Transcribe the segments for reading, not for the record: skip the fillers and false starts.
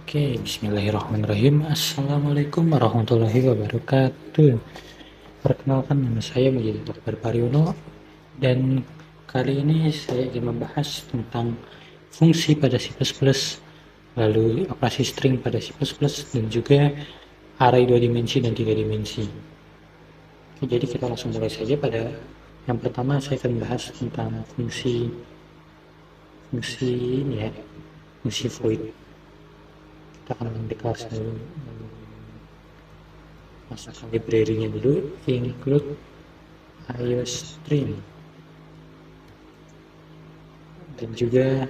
Oke, bismillahirrahmanirrahim. Assalamualaikum warahmatullahi wabarakatuh. Perkenalkan, nama saya Mujib Akbar Pariono, dan kali ini saya ingin membahas tentang fungsi pada C++, lalu operasi string pada C++, dan juga array 2 dimensi dan 3 dimensi. Oke, jadi kita langsung mulai saja. Pada yang pertama saya akan bahas tentang fungsi ini ya, fungsi void. Kita akan mendeklarasikan masukkan library-nya dulu, include iostream, dan juga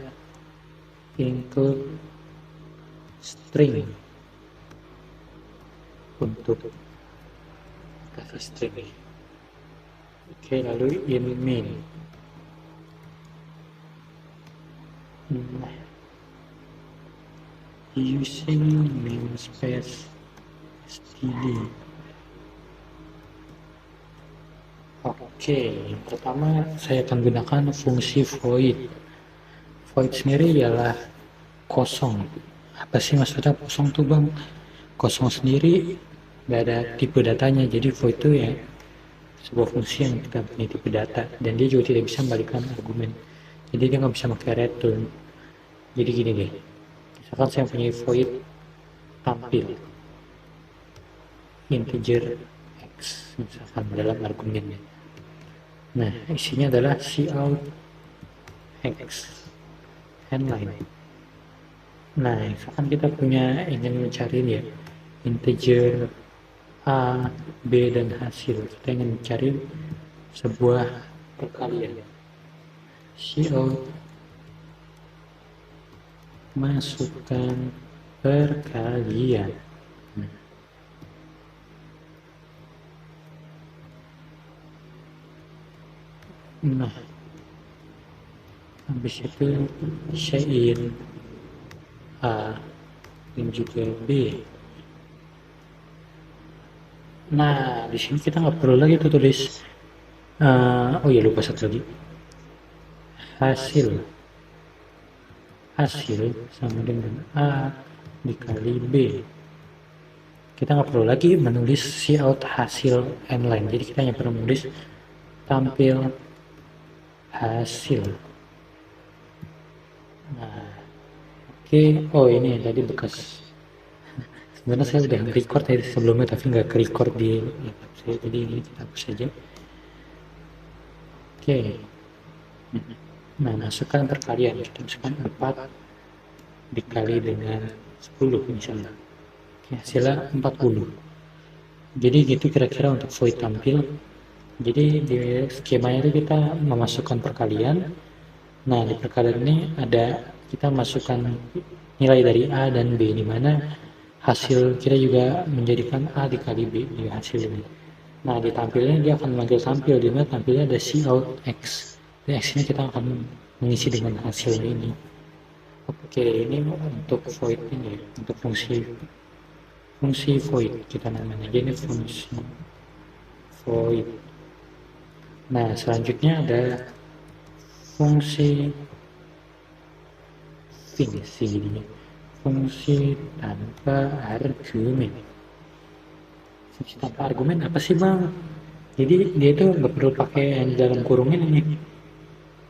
include string untuk kasih string. Oke, lalu in main. Using namespace std. Oke, yang pertama saya akan gunakan fungsi void. Void sendiri ialah kosong. Apa sih maksudnya kosong tuh bang? Kosong sendiri nggak ada tipe datanya, jadi void itu ya sebuah fungsi yang kita punya tipe data, dan dia juga tidak bisa memberikan argumen, jadi dia nggak bisa pakai return. Jadi gini deh, misalkan saya punya void tampil integer x misalkan dalam argumennya. Nah, isinya adalah cout x headline. Nah, misalkan kita ingin mencari ya integer a, b, dan hasil. Kita ingin mencari sebuah perkalian. Cout masukkan perkalian. Nah, habis itu shain a dan juga b. Nah, di sini kita nggak perlu lagi tuh tulis oh ya, lupa satu lagi, hasil sama dengan a dikali b. Kita nggak perlu lagi menulis cout hasil n-line, jadi kita hanya perlu menulis tampil hasil. Nah, oke. Oh, ini tadi bekas, sebenarnya saya udah record tadi sebelumnya tapi nggak ke-record di laptop saya, jadi ini kita hapus saja. Oke. Nah, masukkan perkalian, kita masukkan 4 dikali dengan 10 misalnya. Oke, hasilnya 40. Jadi gitu kira-kira untuk void tampil. Jadi di skemanya itu kita memasukkan perkalian. Nah, di perkalian ini kita masukkan nilai dari A dan B, di mana hasil kita juga menjadikan A dikali B di hasil ini. Nah, di tampilnya dia akan memanggil tampil, di mana tampilnya ada cout x. Dan x-nya kita akan mengisi dengan hasil ini. Oke, ini untuk void ini, untuk fungsi void kita namanya. Jadi fungsi void. Nah, selanjutnya ada fungsi fungsi tanpa argumen. Fungsi tanpa argumen apa sih bang? Jadi dia itu nggak perlu pakai yang dalam kurungan ini.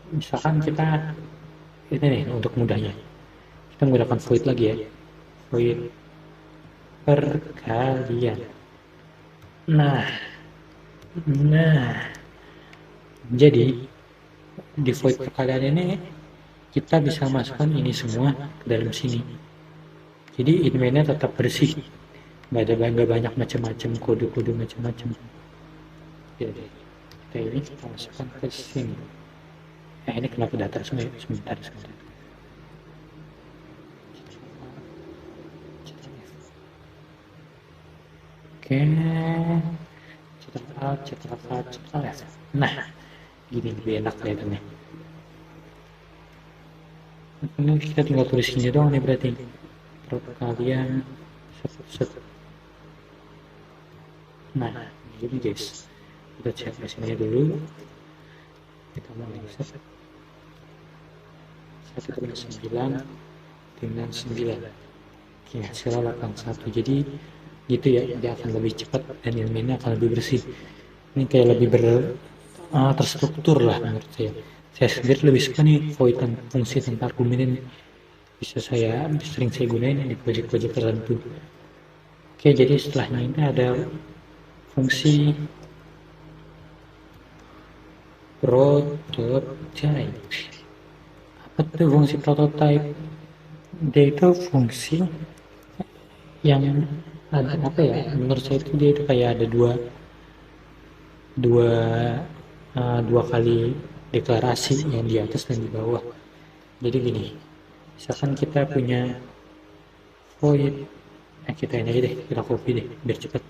Misalkan kita ini nih, untuk mudahnya kita menggunakan void lagi ya, void perkalian. Nah, jadi di void perkalian ini kita bisa masukkan ini semua ke dalam sini. Jadi inmainnya tetap bersih, nggak banyak macam-macam kode-kode macam-macam. Jadi kita masukkan ke sini. Ini kenapa data semua? Sebentar. Oke, Ctrl F. Nah, gini lebih enak kelihatannya. Ini kita tinggal tulis gini doang nih berarti. Perkalian set. Nah, jadi guys, kita cek mesinnya dulu. Kita mulai set 1 dengan 9 dengan 9. Oke, hasilnya 81. Jadi gitu ya, dia akan lebih cepat dan ilmunya akan lebih bersih. Ini kayak lebih terstruktur lah menurut saya. Saya sendiri lebih suka nih void fungsi tanpa argumen ini. Sering saya gunain di project-project tertentu. Oke, jadi setelahnya ini ada fungsi prototype. Apa tuh fungsi prototype? Dia itu fungsi yang ada apa ya? Menurut saya itu dia itu kayak ada dua dua kali deklarasi yang di atas dan di bawah. Jadi gini, misalkan kita punya void, kita ini aja deh, kita copy deh biar cepet.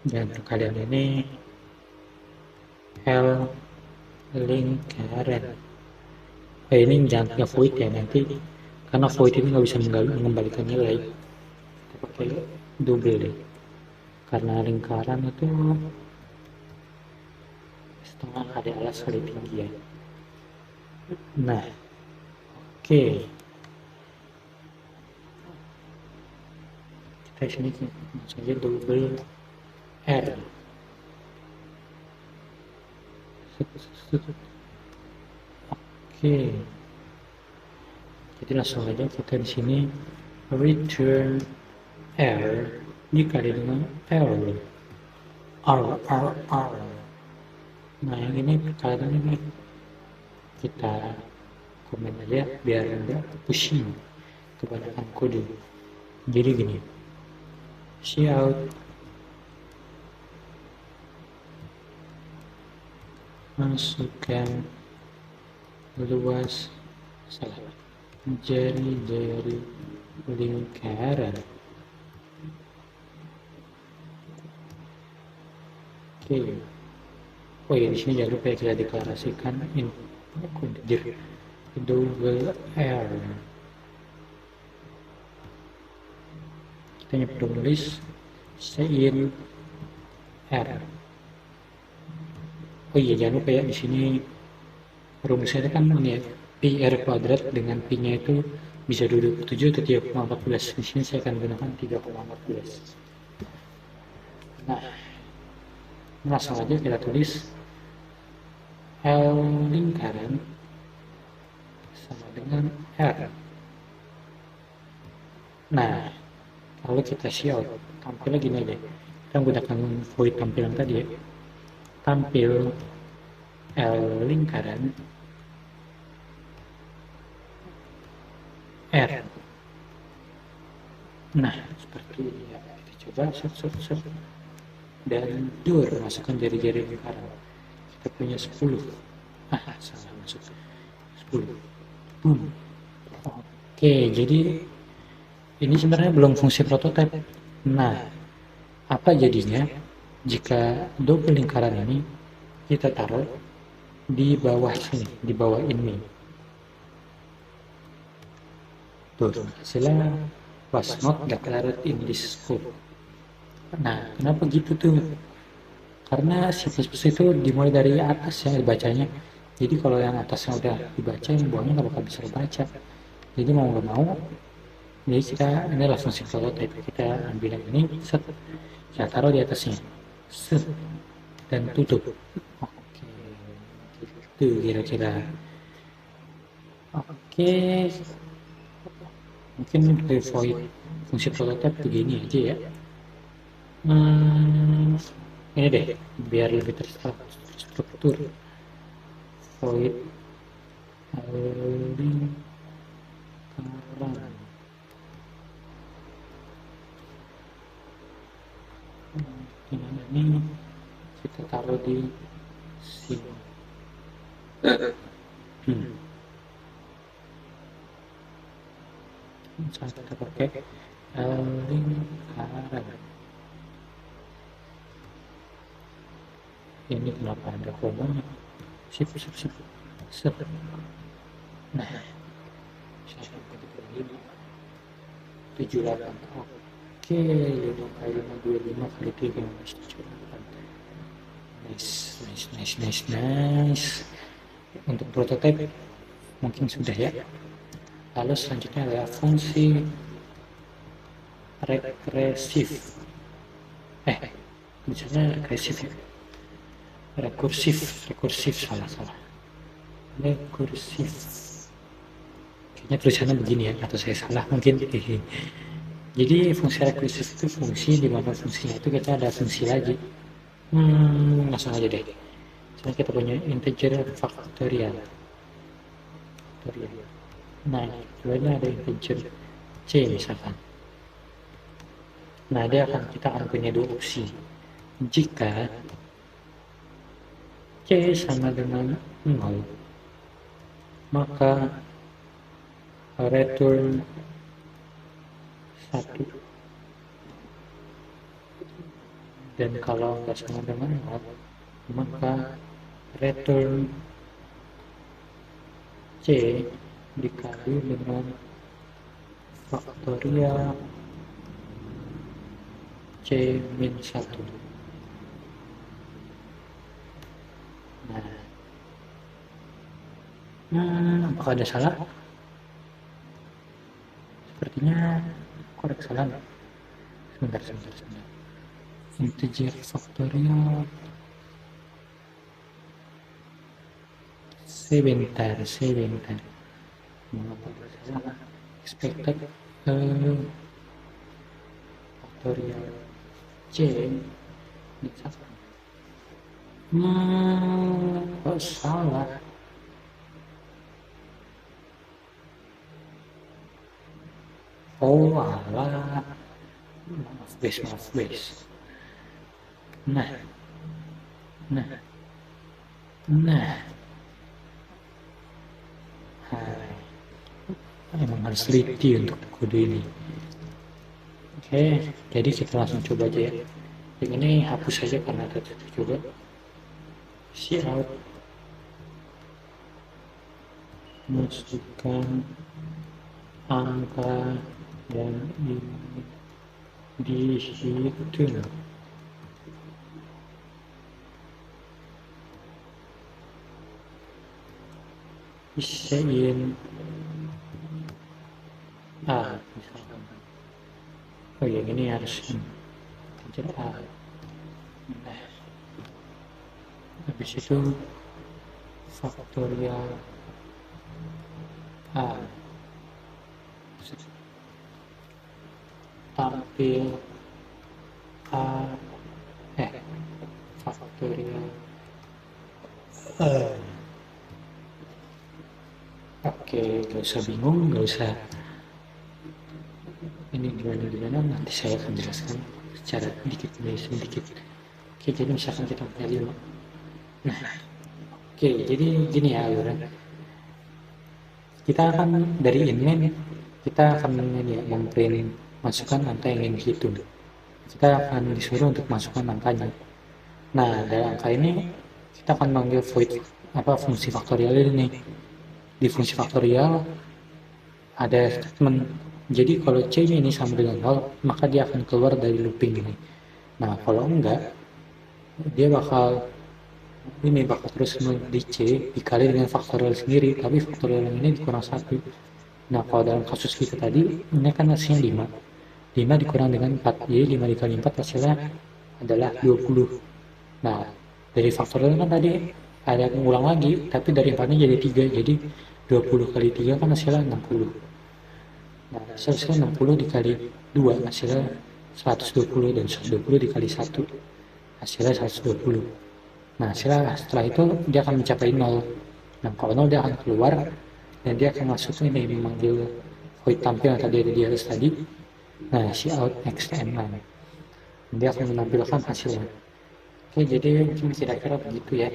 Dan kalian ini L lingkaran. Ini jangan pakai void ya nanti, karena void ini nggak bisa mengembalikan nilai. Kita pakai double deh, karena lingkaran itu setengah kali alas kali tinggi ya. Nah, oke. Kita sini saja double R. Oke. Jadi langsung aja kita di sini return R dikali dengan R. Nah yang ini kalian ini kita komen aja biar enggak pusing kebanyakan kode. Jadi gini, cout masukkan luas jari-jari lingkaran. Oke. Oh ya, di sini jangan lupa ya kita deklarasikan double R. Kita perlu menulis sein R. Oh iya, jangan lupa ya di sini rumusnya kan ini ya, pi R kuadrat dengan pi-nya itu bisa 27 atau 3,14. Di sini saya akan gunakan 3,14. Nah, langsung aja kita tulis L lingkaran sama dengan R. Nah, kalau kita shout, tampilnya gini aja. Kita menggunakan void tampilan tadi ya. Tampil L lingkaran R. Nah, seperti ini ya. Kita coba set. Dan dur, masukkan jari-jari lingkaran. Kita punya 10. Salah masuk 10. Boom. Oke, jadi ini sebenarnya belum fungsi prototype. Nah, apa jadinya jika double lingkaran ini kita taruh di bawah sini, di bawah ini. Tuh, hasilnya was not declared in this code. Nah, kenapa gitu tuh? Karena C++ itu dimulai dari atas ya dibacanya. Jadi kalau yang atasnya udah dibaca, yang bawahnya nggak bakal bisa dibaca. Jadi mau nggak mau, jadi kita ini langsung prototype, kita ambil yang ini, set, kita taruh di atasnya, set, dan tutup. Oke, gitu kira-kira. Oke, mungkin dari void fungsi prototype begini aja ya. Ini deh biar lebih terstruktur. Void lingkaran. Ini kita taruh di sini. Saat kita pakai lingkaran. Ini kenapa ada komanya? Sip. Nah, saya akan ini 78. Oke, 5 kali 5 25 kali 3 nice. Untuk prototipe mungkin sudah ya. Lalu selanjutnya adalah fungsi regresif. Misalnya regresif ya. Rekursif salah. Rekursif. Kayaknya tulisannya begini ya, atau saya salah mungkin. Jadi fungsi rekursif itu fungsi di mana fungsinya itu kita ada fungsi lagi. Langsung aja deh. Misalnya kita punya integer faktorial. Nah, kemudian ada integer c misalkan. Nah, kita akan punya dua opsi. Jika c sama dengan 0, maka return 1. Dan kalau nggak sama dengan 0, maka return c dikali dengan faktorial c min 1. Nah, apakah ada salah? Sepertinya korek salah. Sebentar. Integer faktorial sebentar. Mengapa salah? Expected faktorial c min 1. Kok salah? Oh alah, maaf guys. Nah, emang harus teliti untuk kode ini. Oke, jadi kita langsung coba aja ya. Yang ini hapus saja karena tadi coba cout masukkan angka yang ini dihitung. Isain A misalkan. Oh ya, ini harus integer A. Nah, habis itu faktorial A tampil A faktorial Oke, gak usah bingung, gak usah ini gimana, nanti saya akan jelaskan secara sedikit. Oke, jadi misalkan kita punya 5. Nah, oke, jadi gini ya alurnya. Kita akan dari inline, kita akan memprint masukkan angka yang ingin dihitung. Kita akan disuruh untuk masukkan angkanya. Nah, dari angka ini kita akan manggil void fungsi faktorial ini. Di fungsi faktorial ada statement. Jadi kalau c ini sama dengan 0, maka dia akan keluar dari looping ini. Nah, kalau enggak, dia bakal terus di c dikali dengan faktorial sendiri, tapi faktorial yang ini dikurang 1. Nah, kalau dalam kasus kita tadi, ini kan hasilnya 5 dikurang dengan 4, jadi 5 dikali 4 hasilnya adalah 20. Nah, dari faktorial kan tadi ada mengulang lagi, tapi dari 4-nya jadi 3, jadi 20 kali 3 kan hasilnya 60. Nah, hasilnya 60 dikali 2 hasilnya 120, dan 120 dikali 1 hasilnya 120. Nah, setelah itu dia akan mencapai 0. Nah, kalau 0 dia akan keluar dan dia akan masuk ini memanggil void tampil yang tadi ada di atas tadi. Nah, cout xtm. Dia akan menampilkan hasilnya. Oke, jadi mungkin kira-kira begitu ya.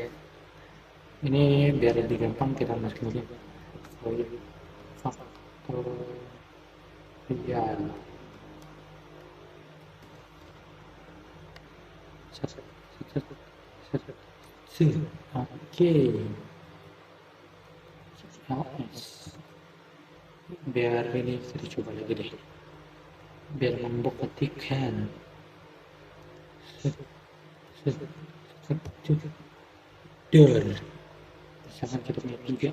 Ini biar lebih gampang kita masukin aja void faktorial. Oke. Biar ini kita coba lagi deh. Biar membuktikan. Misalkan kita punya 3.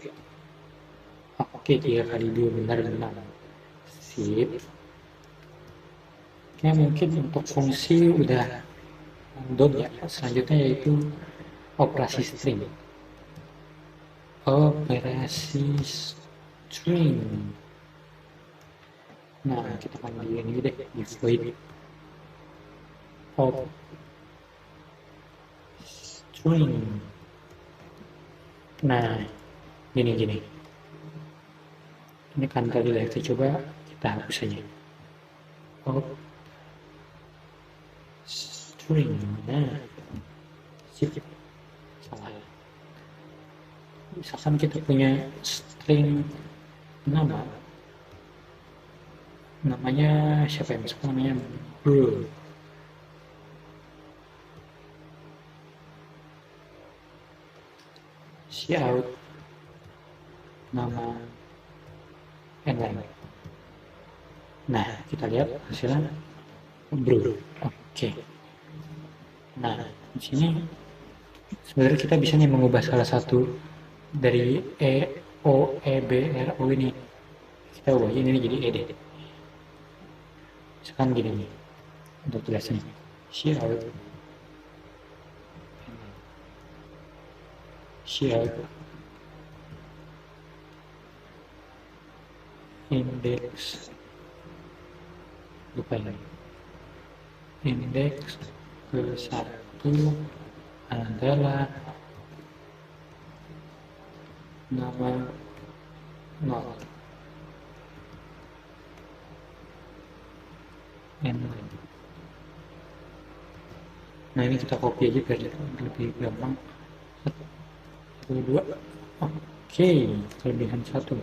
Oke, 3 kali 2 benar 6. Sip. Oke, mungkin untuk fungsi udah dot ya. Selanjutnya yaitu operasi string. Operasi string. Nah, kita panggil ini deh, di void of string. Nah, gini. Ini kan tadi kita coba, kita hapus saja. Of string. Nah, sip. Salah. Misalkan kita punya string namanya siapa ya, misalkan namanya bro. Cout nama inline. Nah, kita lihat hasilnya bro. Oke. Nah, di sini sebenarnya kita bisa nih mengubah salah satu dari O, E, B, R, O ini. Kita ubah ini jadi ED. Misalkan gini nih, untuk jelasnya. Cout index, lupa ini, index ke-1 adalah nama 0 inline. Nah, ini kita copy aja biar lebih gampang. 1, 2. Oke, kelebihan 1, 2.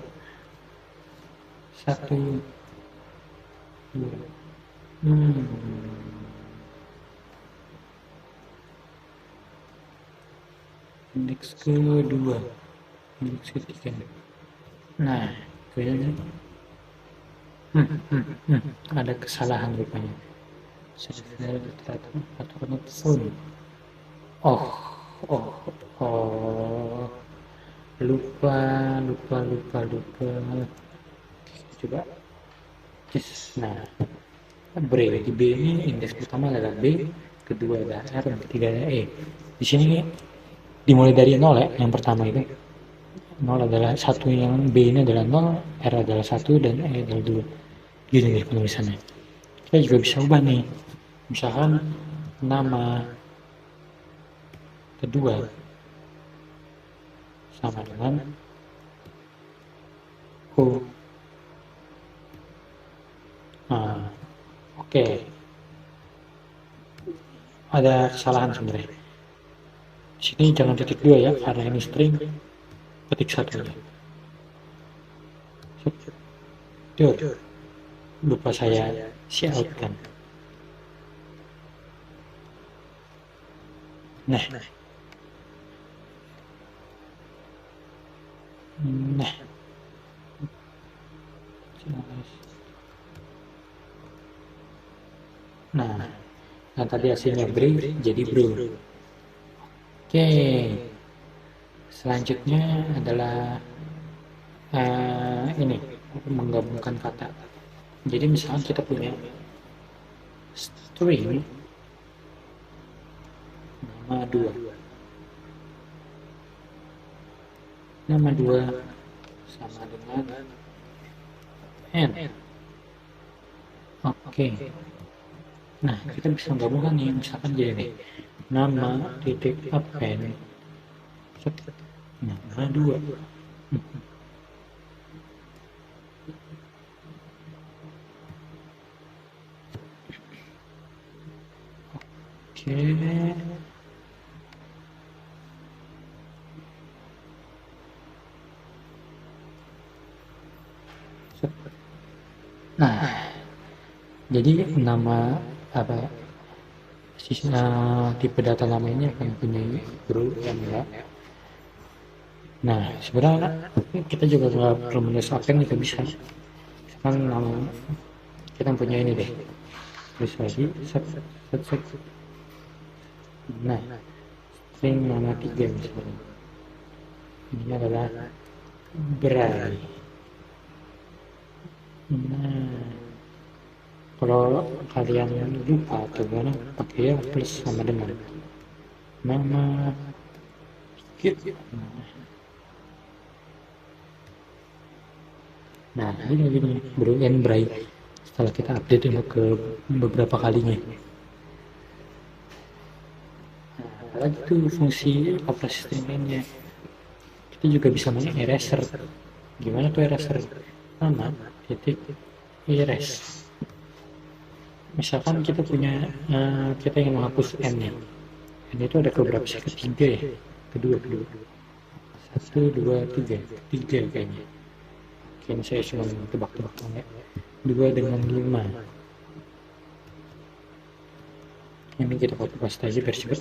Indeks kedua, indeks ketiga. Nah, kayaknya ada kesalahan rupanya. Saya aturan phone. Lupa. Coba. Nah, di B ini indeks pertama adalah B, kedua adalah R, yang ketiga adalah E. Di sini dimulai dari 0 ya, yang pertama itu 0 adalah 1, yang B ini adalah 0, R adalah 1, dan E adalah 2. Gini nih penulisannya. Kita juga bisa ubah nih, misalkan nama kedua sama dengan O. Oke. Ada kesalahan sebenarnya. Di sini jangan titik 2 ya, karena ini string. Ketik 1 ya. Tuh, lupa saya cout kan. Nah, nah tadi hasilnya jadi bro. Oke, selanjutnya adalah ini, menggabungkan kata. Jadi misalnya kita punya string nama 2 sama dengan n. Oke. Nah, kita bisa menggabungkan nih, misalkan jadi nih, nama titik append nama 2. Oke. Nah, jadi nama apa tipe data nama ini akan punya bro dan enggak. Nah, sebenarnya kita juga nggak perlu menulis append juga bisa. Misalkan nama kita punya ini deh, terus lagi set. Nah, string nama 3 misalnya, ini adalah Bray. Nah, kalau kalian lupa atau gimana, pakai ya plus sama dengan nama gitu. Nah, gini bro and Bray setelah kita update untuk ke beberapa kalinya. Nah, lagi tuh fungsi operasi sistem lainnya. Kita juga bisa main eraser. Gimana tuh eraser? Nama titik erase. Misalkan kita punya kita ingin menghapus n nya. N itu ada beberapa sih? Ketiga ya? Kedua. 1, 2, 3. 3 kayaknya. Oke, ini saya cuma tebak-tebak ya. 2 dengan 5. Ini kita copy paste aja biar cepet.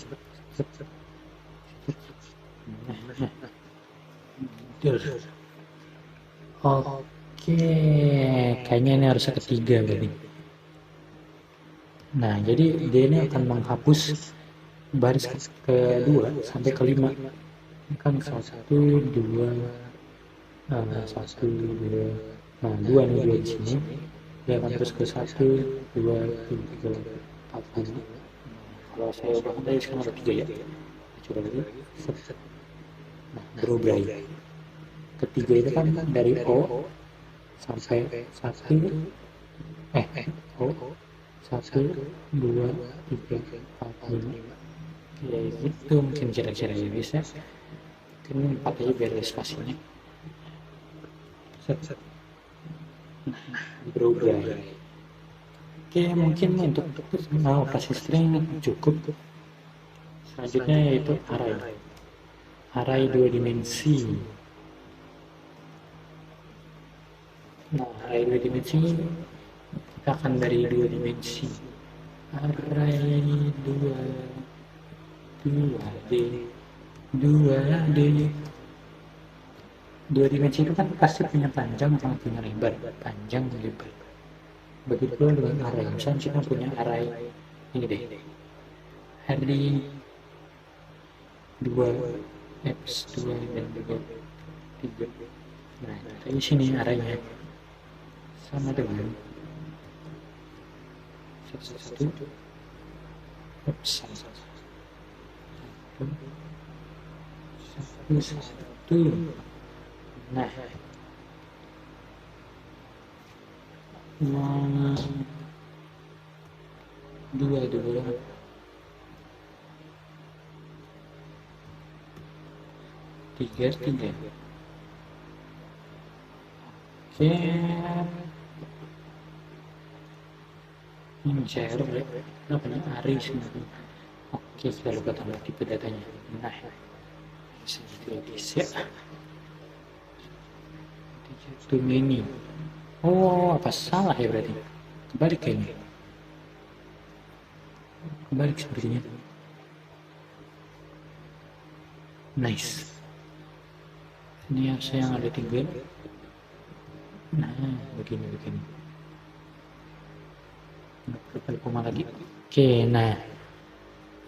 Oke, kayaknya ini harus ketiga berarti. Nah, jadi dia ini akan menghapus baris kedua sampai kelima. Ini kan 1, 2, 1, 2. Nah, 2 nih, 2 di sini. Dia akan terus ke 1, 2, 3, 4, 5. Kalau saya ubah tadi sekarang ada 3 ya. Coba lagi. Nah, berubah. Ketiga itu kan dari O sampai 1, O 1, 2, 3, 4, 5. Ya gitu mungkin kira-kira ya bisa. Mungkin 4 aja biar ada spasinya. Nah, berubah. Oke, mungkin untuk operasi string cukup. Selanjutnya yaitu array 2 dimensi. Nah, array 2 dimensi kita akan dari 2 dimensi. Array 2D 2 dimensi itu kan pasti punya panjang sama punya lebar. Panjang dan lebar. Begitu dengan array. Misalnya kita punya array ini deh. Array 2 X2 dan 2 3. Nah, di sini arraynya sama dengan 1 nah 2 3. Oke, ini saya error ya, kenapa nih array sebenarnya. Oke, kita lupa tambah tipe datanya. Nah, bisa too many. Oh, apa salah ya berarti? Kebalik kayaknya. Kebalik sepertinya. Nice. Ini harusnya yang ada 3. Nah, begini. Berapa koma lagi? Oke, nah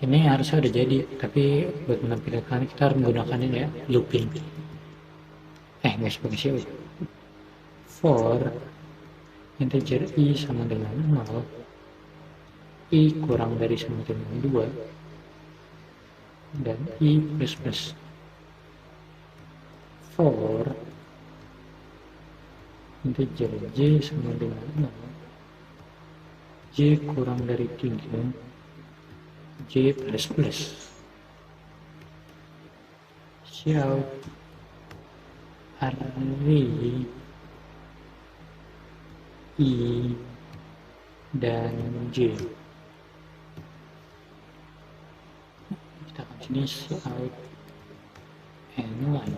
ini harusnya udah jadi, tapi buat menampilkan kita harus menggunakan ini ya, looping. Nggak sebagai siapa? For integer i sama dengan 0, i kurang dari sama dengan 2, dan i plus. For integer j sama dengan 0, j kurang dari 3, j plus. Shout array i dan j. Kita akan sini shout n1.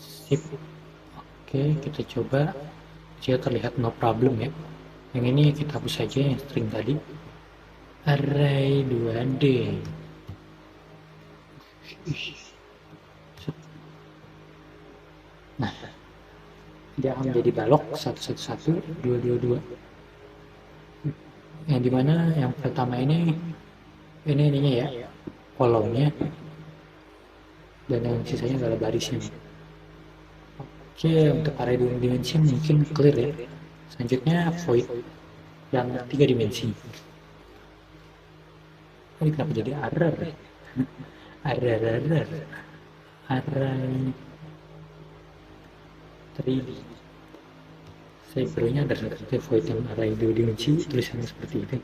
Sip. Oke, kita coba. Jika terlihat no problem ya. Yang ini kita hapus saja yang string tadi. Array 2D. Nah, dia akan menjadi balok 111 222. Yang dimana yang pertama ini ininya ya, kolomnya, dan yang sisanya adalah barisnya. Oke, untuk array 2 dimensi mungkin clear ya. Selanjutnya void yang 3 dimensi. Ini kenapa jadi error? Error array 3D. Saya barunya ada seperti void yang array 2 dimensi, tulisannya seperti itu.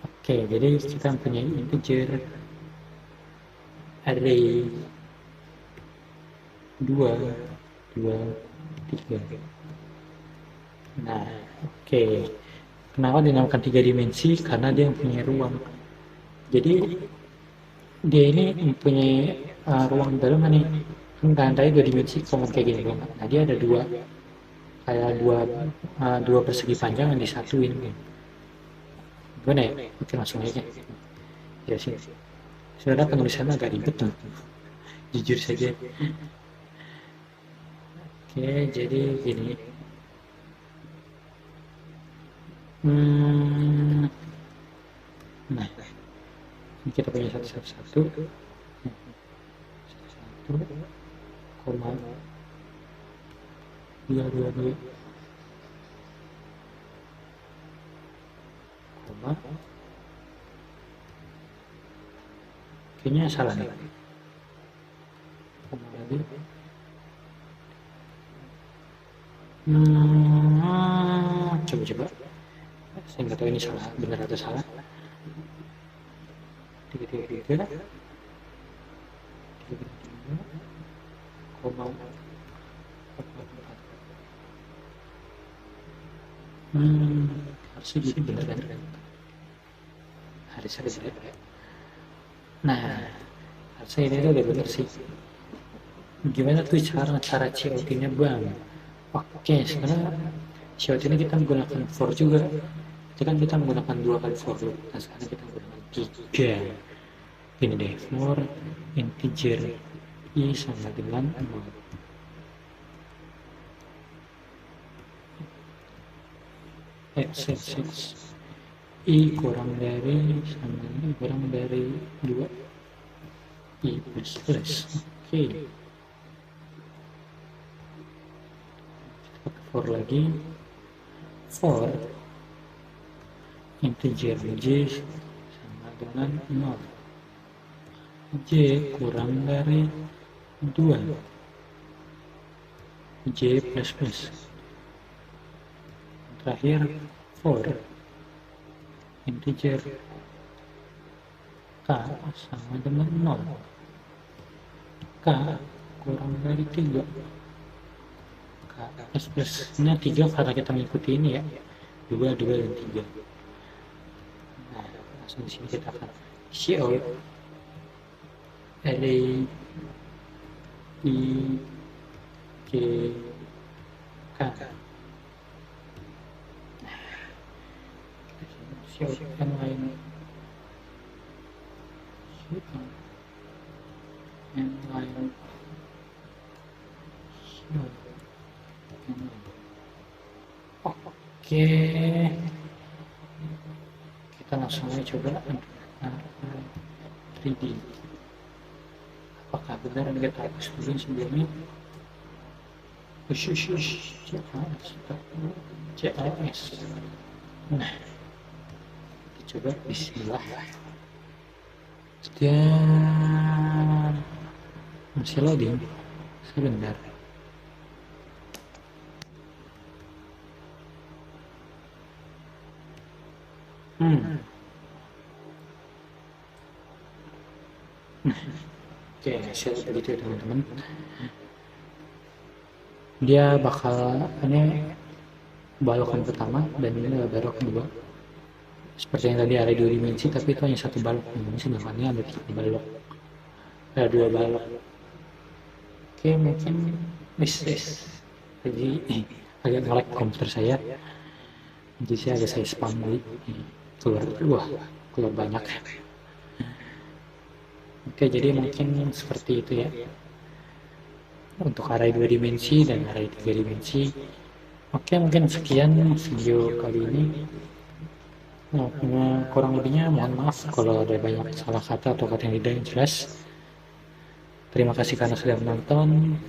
Oke, jadi kita punya integer array 2, 3. Nah, oke. Kenapa dinamakan 3 dimensi? Karena dia mempunyai ruang. Jadi dia ini mempunyai ruang dalam nih. Kan tandai 2 dimensi komen kayak gini dong. Nah, dia ada kayak dua persegi panjang yang disatuin. Gimana ya? Oke, langsung aja. Ya sih. Sebenarnya penulisannya agak ribet tuh. Jujur saja. Oke, jadi gini. Nah, ini kita punya satu, koma 222, koma, kayaknya salah nih, koma lagi, coba, saya nggak tahu ini salah, benar atau salah. 3, koma 4. Harusnya jadi benar kan? Harusnya benar. Nah, harusnya ini udah benar sih. Gimana tuh cara COT-nya bang? Oke, sekarang COT ini kita menggunakan for juga. Itu kan kita menggunakan 2 kali for loop. Nah, sekarang kita menggunakan 3. Ini deh, for integer i sama dengan 0. X i kurang dari 2 i plus. Oke. For lagi, for integer j sama dengan 0, j kurang dari 2, j plus. Terakhir, for integer k sama dengan 0, k kurang dari 3, plus-nya 3 karena kita mengikuti ini ya, 2 dan 3. Nah, langsung di sini kita akan count array i k k. Count yang lain, Oke, kita langsung aja coba 3D. Apakah benar yang kita hapus dulu sebelumnya? CLS. Nah, kita coba bismillah. Dan masih loading sebentar. Oke, hasil begitu ya teman-teman. Dia bakal ini balokan pertama dan ini balok kedua. Seperti yang tadi ada 2 dimensi, tapi itu hanya 1 balok. Ini sedangkannya ada 3 balok, ada 2 balok. Oke, mungkin bisnis. Jadi agak nge-lag komputer saya. Jadi saya spam dulu. Keluar banyak. Oke, jadi mungkin seperti itu ya untuk array 2 dimensi dan array 3 dimensi. Oke, mungkin sekian video kali ini. Kurang lebihnya mohon maaf kalau ada banyak salah kata atau kata yang tidak jelas. Terima kasih karena sudah menonton.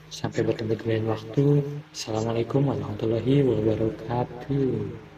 Sampai bertemu di lain waktu. Assalamualaikum warahmatullahi wabarakatuh.